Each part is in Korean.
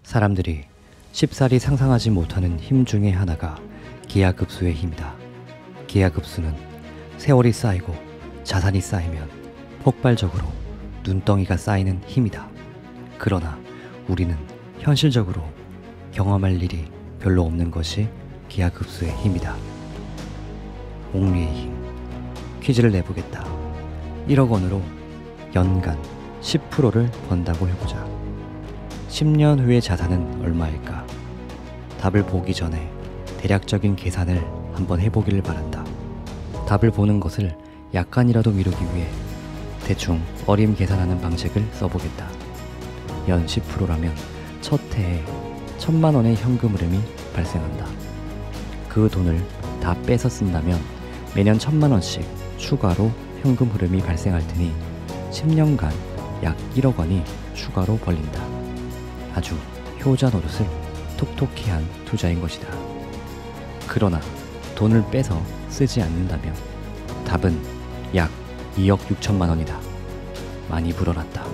사람들이 쉽사리 상상하지 못하는 힘 중에 하나가 기하급수의 힘이다. 기하급수는 세월이 쌓이고 자산이 쌓이면 폭발적으로 눈덩이가 쌓이는 힘이다. 그러나 우리는 현실적으로 경험할 일이 별로 없는 것이 기하급수의 힘이다. 복리의 힘. 퀴즈를 내보겠다. 1억 원으로 연간 10%를 번다고 해보자. 10년 후의 자산은 얼마일까? 답을 보기 전에 대략적인 계산을 한번 해보기를 바란다. 답을 보는 것을 약간이라도 미루기 위해 대충 어림 계산하는 방식을 써보겠다. 연 10%라면 첫 해에 1,000만 원의 현금 흐름이 발생한다. 그 돈을 다 빼서 쓴다면 매년 1,000만 원씩 추가로 현금 흐름이 발생할 테니 10년간 약 1억 원이 추가로 벌린다. 아주 효자 노릇을 톡톡히 한 투자인 것이다. 그러나 돈을 빼서 쓰지 않는다면 답은 약 2억 6천만 원이다. 많이 불어났다.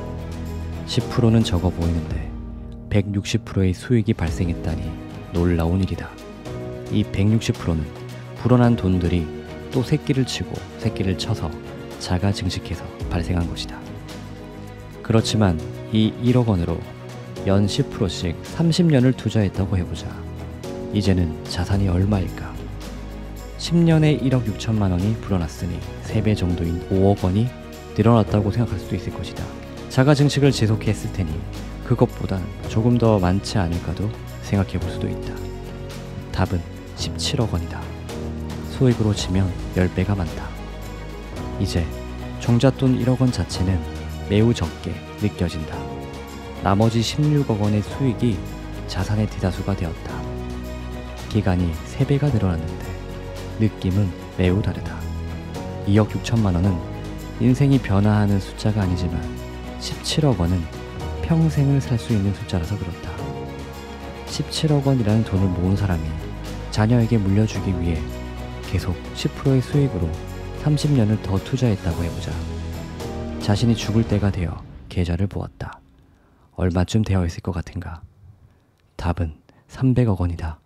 10%는 적어 보이는데 160%의 수익이 발생했다니 놀라운 일이다. 이 160%는 불어난 돈들이 또 새끼를 치고 새끼를 쳐서 자가 증식해서 발생한 것이다. 그렇지만 이 1억 원으로 연 10%씩 30년을 투자했다고 해보자. 이제는 자산이 얼마일까? 10년에 1억 6천만 원이 불어났으니 3배 정도인 5억 원이 늘어났다고 생각할 수도 있을 것이다. 자가 증식을 지속했을 테니 그것보단 조금 더 많지 않을까도 생각해 볼 수도 있다. 답은 17억 원이다. 소액으로 치면 10배가 많다. 이제 종잣돈 1억 원 자체는 매우 적게 느껴진다. 나머지 16억 원의 수익이 자산의 대다수가 되었다. 기간이 3배가 늘어났는데 느낌은 매우 다르다. 2억 6천만 원은 인생이 변화하는 숫자가 아니지만 17억 원은 평생을 살 수 있는 숫자라서 그렇다. 17억 원이라는 돈을 모은 사람이 자녀에게 물려주기 위해 계속 10%의 수익으로 30년을 더 투자했다고 해보자. 자신이 죽을 때가 되어 계좌를 보았다. 얼마쯤 되어 있을 것 같은가? 답은 300억 원이다.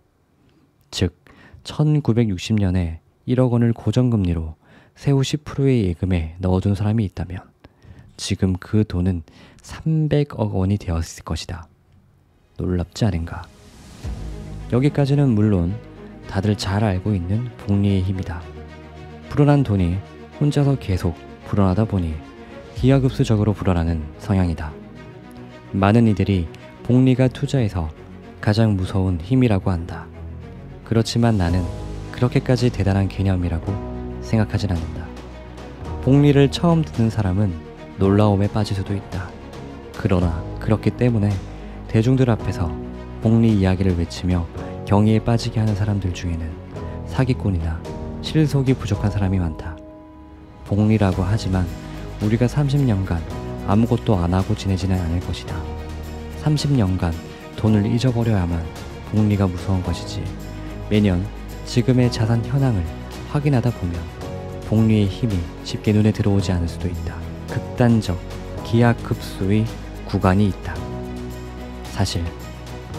즉 1960년에 1억 원을 고정금리로 세후 10%의 예금에 넣어둔 사람이 있다면 지금 그 돈은 300억 원이 되었을 것이다. 놀랍지 않은가? 여기까지는 물론 다들 잘 알고 있는 복리의 힘이다. 불어난 돈이 혼자서 계속 불어나다 보니 기하급수적으로 불어나는 성향이다. 많은 이들이 복리가 투자에서 가장 무서운 힘이라고 한다. 그렇지만 나는 그렇게까지 대단한 개념이라고 생각하진 않는다. 복리를 처음 듣는 사람은 놀라움에 빠질 수도 있다. 그러나 그렇기 때문에 대중들 앞에서 복리 이야기를 외치며 경의에 빠지게 하는 사람들 중에는 사기꾼이나 실속이 부족한 사람이 많다. 복리라고 하지만 우리가 30년간 아무것도 안 하고 지내지는 않을 것이다. 30년간 돈을 잊어버려야만 복리가 무서운 것이지. 매년 지금의 자산 현황을 확인하다 보면 복리의 힘이 쉽게 눈에 들어오지 않을 수도 있다. 극단적 기하급수의 구간이 있다. 사실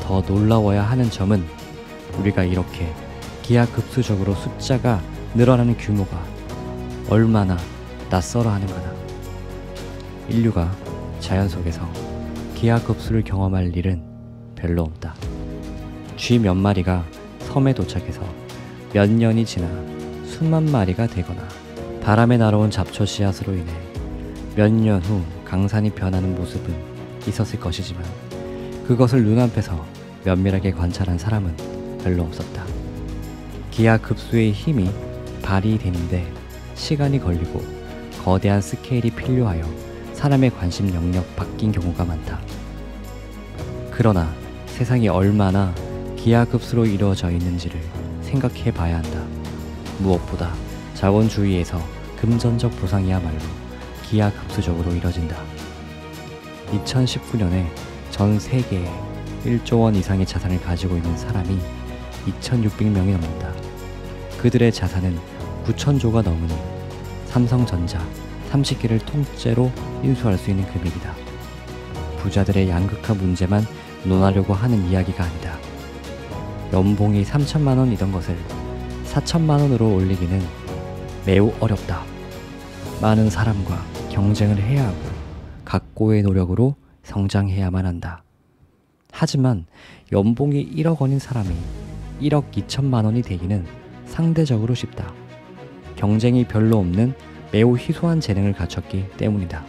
더 놀라워야 하는 점은 우리가 이렇게 기하급수적으로 숫자가 늘어나는 규모가 얼마나 낯설어 하는 거다. 인류가 자연 속에서 기하급수를 경험할 일은 별로 없다. 쥐 몇 마리가 섬에 도착해서 몇 년이 지나 수만 마리가 되거나 바람에 날아온 잡초 씨앗으로 인해 몇 년 후 강산이 변하는 모습은 있었을 것이지만 그것을 눈앞에서 면밀하게 관찰한 사람은 별로 없었다. 기하급수의 힘이 발휘되는데 시간이 걸리고 거대한 스케일이 필요하여 사람의 관심 영역 바뀐 경우가 많다. 그러나 세상이 얼마나 기하급수로 이루어져 있는지를 생각해 봐야 한다. 무엇보다 자본주의에서 금전적 보상이야말로 기하급수적으로 이뤄진다. 2019년에 전 세계에 1조 원 이상의 자산을 가지고 있는 사람이 2,600명이 넘는다. 그들의 자산은 9,000조가 넘으니 삼성전자 30개를 통째로 인수할 수 있는 금액이다. 부자들의 양극화 문제만 논하려고 하는 이야기가 아니다. 연봉이 3천만 원이던 것을 4천만 원으로 올리기는 매우 어렵다. 많은 사람과 경쟁을 해야 하고 각고의 노력으로 성장해야만 한다. 하지만 연봉이 1억 원인 사람이 1억 2천만 원이 되기는 상대적으로 쉽다. 경쟁이 별로 없는 매우 희소한 재능을 갖췄기 때문이다.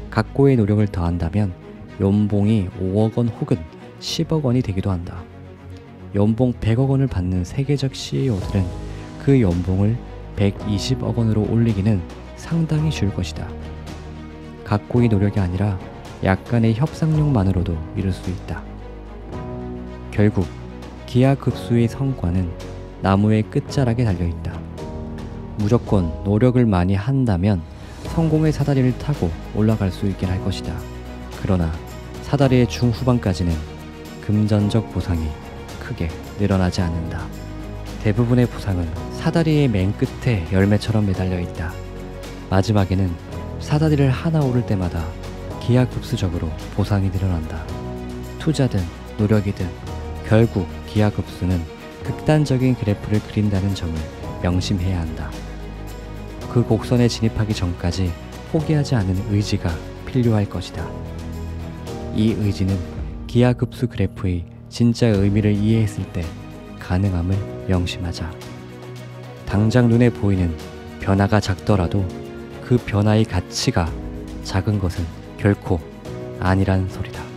각고의 노력을 더한다면 연봉이 5억 원 혹은 10억 원이 되기도 한다. 연봉 100억 원을 받는 세계적 CEO들은 그 연봉을 120억 원으로 올리기는 상당히 쉬울 것이다. 각고의 노력이 아니라 약간의 협상력만으로도 이룰 수 있다. 결국 기하급수의 성과는 나무의 끝자락에 달려있다. 무조건 노력을 많이 한다면 성공의 사다리를 타고 올라갈 수 있긴 할 것이다. 그러나 사다리의 중후반까지는 금전적 보상이 크게 늘어나지 않는다. 대부분의 보상은 사다리의 맨 끝에 열매처럼 매달려 있다. 마지막에는 사다리를 하나 오를 때마다 기하급수적으로 보상이 늘어난다. 투자든 노력이든 결국 기하급수는 극단적인 그래프를 그린다는 점을 명심해야 한다. 그 곡선에 진입하기 전까지 포기하지 않는 의지가 필요할 것이다. 이 의지는 기하급수 그래프의 진짜 의미를 이해했을 때 가능함을 명심하자. 당장 눈에 보이는 변화가 작더라도 그 변화의 가치가 작은 것은 결코 아니란 소리다.